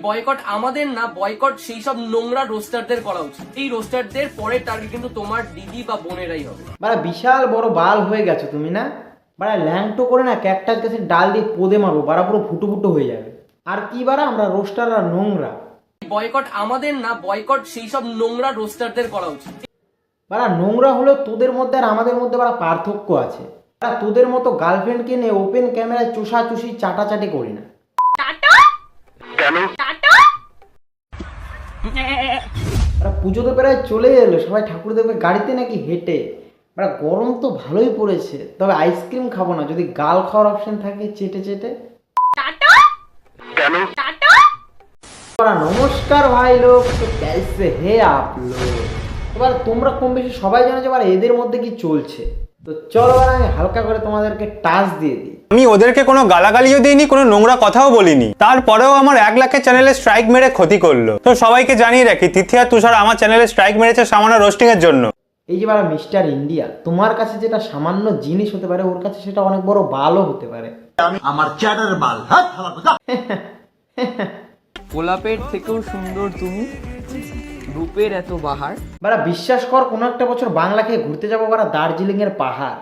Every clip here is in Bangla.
বয়কট আমাদের না, বয়কট সেই সব নোংরা রোস্টারদের করা উচিত। এই রোস্টারদের পরের টার্গেট কিন্তু তোমার দিদি বা বোনেরাই হবে। বাড়া বিশাল বড় বাল হয়ে গেছো তুমি না, বাড়া ল্যাংটো করে না ক্যাকটাস গাছের ডাল দিয়ে পোদে মারবো, বাড়া পুরো ফুটো ফুটো হয়ে যাবে। আর কি বাড়া আমরা রোস্টাররা নোংরা। বয়কট আমাদের না, বয়কট সেই সব নোংরা রোস্টারদের করা উচিত। বাড়া নোংরা হলেও তোদের মধ্যে আর আমাদের মধ্যে বাড়া পার্থক্য আছে। বাড়া তোদের মতো গার্লফ্রেন্ডকে নিয়ে ওপেন ক্যামেরায় চুষাচুষি চাটাচাটি করি না। পুজো তো প্রায় চলে এলো, সবাই ঠাকুর দেখবে গাড়িতে নাকি হেঁটে। গরম তো ভালোই পড়েছে, তবে আইসক্রিম খাবো না, যদি গাল খাওয়ার অপশন থাকে চেটে চেটে। নমস্কার ভাই লোক, তো कैसे है आप लोग? এবার তোমরা কম বেশি সবাই জানো যে এবার এদের মধ্যে কি চলছে। তো চলো এবার আমি হালকা করে তোমাদেরকে টাচ দিয়ে দিই। আমি ওদেরকে কোনো গালাগালিও দিইনি, কোনো নোংরা কথাও বলিনি, তারপরেও আমার 1 লাখের চ্যানেলে স্ট্রাইক মেরে ক্ষতি করলো। তো সবাইকে জানিয়ে রাখি, তিথি আর তুষার আমার চ্যানেলে স্ট্রাইক মেরেছে সামান্য রোস্টিং এর জন্য। এই যে বারা মিস্টার ইন্ডিয়া, তোমার কাছে যেটা সামান্য জিনিস হতে পারে, ওর কাছে সেটা অনেক বড় বালও হতে পারে। আমার চ্যাটার বাল। গোলাপের থেকেও সুন্দর তুমি, রূপের এত বাহার। বারা বিশ্বাস কর, কোনো একটা বছর বাংলা খেয়ে ঘুরতে যাবো বারা দার্জিলিং এর পাহাড়।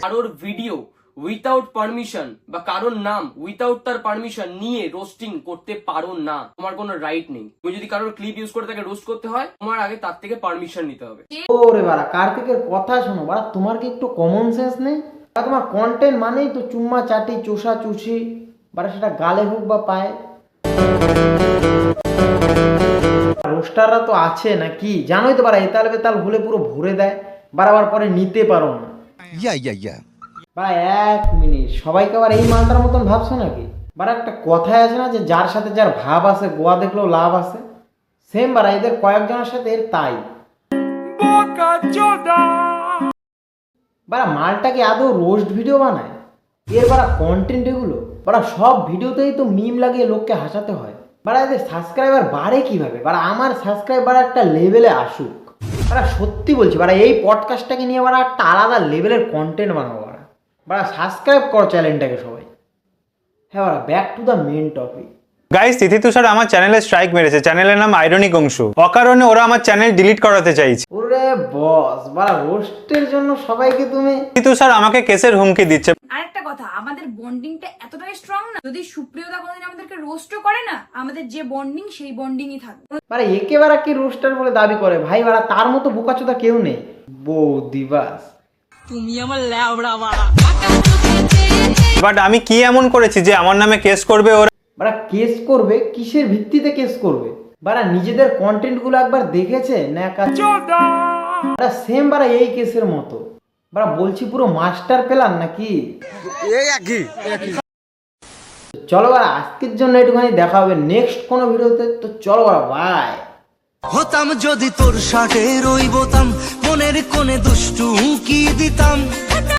কারোর ভিডিও উইথাউট পারমিশন বা কারোর নাম উইথাউট তার পারমিশন নিয়ে রোস্টিং করতে পারো না, তোমার কোনো রাইট নেই। তুমি যদি কারোর ক্লিপ ইউজ করে তাকে রোস্ট করতে হয়, তোমার আগে তার থেকে পারমিশন নিতে হবে। ওরে বারা কার্তিকের কথা শোনো বারা, তোমার কি একটু কমন সেন্স নেই? তোমার কন্টেন্ট মানেই তো চুম্মা চাটি চোষা চুষি, বারা সেটা গালে হোক বা পায়ে। রোস্টাররা তো আছে নাকি জানোই তো বারা, এতাল বেতাল হলে পুরো ভরে দেয়, বারবার পরে নিতে পারো না। বারা 1 মিনিট, সবাইকে আবার এই মালটার মতন ভাবছো নাকি? বারা একটা কথাই আছে না যে যার সাথে যার ভাব আছে গোয়া দেখলেও লাভ আছে, সেম বারা এদের কয়েকজনের সাথে এর তাই। বারা মালটা কি আদৌ রোস্ট ভিডিও বানায়? এর বারা কন্টেন্ট এগুলো, বারা সব ভিডিওতেই তো মিম লাগিয়ে লোককে হাসাতে হয়। বারা এদের সাবস্ক্রাইবার বাড়ে কিভাবে? বারা আমার সাবস্ক্রাইবার একটা লেভেলে আসুক। বারা সত্যি বলছি বারা, এই পডকাস্টটাকে নিয়ে বারা একটা আলাদা লেভেলের কন্টেন্ট বানাবো। বারা সাবস্ক্রাইব করো চ্যানেলটাকে সবাই। হ্যাঁ বারা, back to the main topic. Guys, Tithi Tushar আমার চ্যানেলে স্ট্রাইক মেরেছে। চ্যানেলের নাম আইরনিক অংশু। অকারণে ওরা আমার চ্যানেল ডিলিট করাতে চাইছে। ওরে বস, বারা রোস্টের জন্য সবাইকে তুমি। তিথি তুষার আমাকে কেসের হুমকি দিচ্ছে। আরেকটা কথা, আমাদের বন্ডিংটা এতটাই স্ট্রং না, যদি সুপ্রিয়তা কোনোদিন আমাদেরকে রোস্টও করে না, আমাদের যে বন্ডিং সেই বন্ডিংই থাকবে। বারা একে বারা কি রোস্টার বলে দাবি করে ভাই? বারা তার মতো বোকাচোদা কেউ নেই। দিবাস তুমি আমার ল্যাবড়া বাড়া। বাট আমি কি এমন করেছি যে আমার নামে কেস করবে ওরা? বারা কেস করবে? কিসের ভিত্তিতে কেস করবে? বারা নিজেদের কন্টেন্ট গুলো একবার দেখেছে না? বারা সেম বারা এই কেসের মতো। বারা বলছি পুরো মাস্টার প্ল্যান নাকি? চলো বারা, আজকের জন্য একটুখানি দেখা হবে নেক্সট কোনো ভিডিওতে। তো চলো বারা, বাই। হতাম যদি তোর শার্টের ওই বোতাম, মনের কোণে দুষ্টু কি দিতাম।